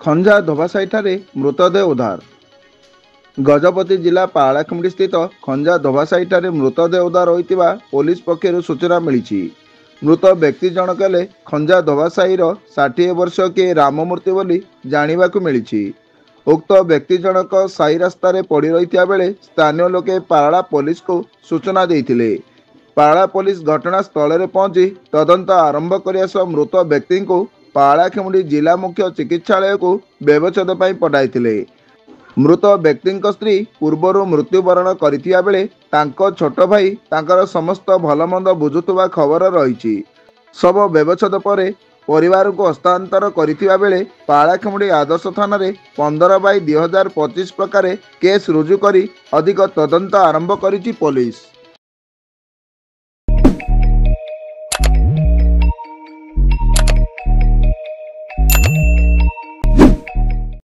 ଖଞ୍ଜା ଧୋବାସାହିଠାରେ ମୃତଦେହ ଉଦ୍ଧାର। ଗଜପତି ଜିଲ୍ଲା ପାଳାଖେମୁଣ୍ଡି ସ୍ଥିତ ଖଞ୍ଜା ଧୋବାସାହିଠାରେ ମୃତଦେହ ଉଦ୍ଧାର ହୋଇଥିବା ପୋଲିସ ପକ୍ଷରୁ ସୂଚନା ମିଳିଛି। ମୃତ ବ୍ୟକ୍ତି ଜଣକ ହେଲେ ଖଞ୍ଜା ଧୋବାସାହିର 60 ବର୍ଷୀୟ ରାମମୂର୍ତ୍ତି ବୋଲି ଜାଣିବାକୁ ମିଳିଛି। ଉକ୍ତ ବ୍ୟକ୍ତି ଜଣକ ସାହି ରାସ୍ତାରେ ପଡ଼ି ରହିଥିବା ବେଳେ ସ୍ଥାନୀୟ ଲୋକେ ପାରଳା ପୋଲିସକୁ ସୂଚନା ଦେଇଥିଲେ। ପାରଳା ପୋଲିସ ଘଟଣାସ୍ଥଳରେ ପହଞ୍ଚି ତଦନ୍ତ ଆରମ୍ଭ କରିବା ସହ ମୃତ ବ୍ୟକ୍ତିଙ୍କୁ ପାଳାଖେମୁଣ୍ଡି ଜିଲ୍ଲା ମୁଖ୍ୟ ଚିକିତ୍ସାଳୟକୁ ବ୍ୟବଚ୍ଛେଦ ପାଇଁ ପଠାଇଥିଲେ। ମୃତ ବ୍ୟକ୍ତିଙ୍କ ସ୍ତ୍ରୀ ପୂର୍ବରୁ ମୃତ୍ୟୁବରଣ କରିଥିବା ବେଳେ ତାଙ୍କ ଛୋଟ ଭାଇ ତାଙ୍କର ସମସ୍ତ ଭଲମନ୍ଦ ବୁଝୁଥିବା ଖବର ରହିଛି। ଶବ ବ୍ୟବଚ୍ଛେଦ ପରେ ପରିବାରକୁ ହସ୍ତାନ୍ତର କରିଥିବା ବେଳେ ପାଳାଖେମୁଣ୍ଡି ଆଦର୍ଶ ଥାନାରେ 15/2025 ପ୍ରକାରେ କେସ୍ ରୁଜୁ କରି ଅଧିକ ତଦନ୍ତ ଆରମ୍ଭ କରିଛି ପୋଲିସ।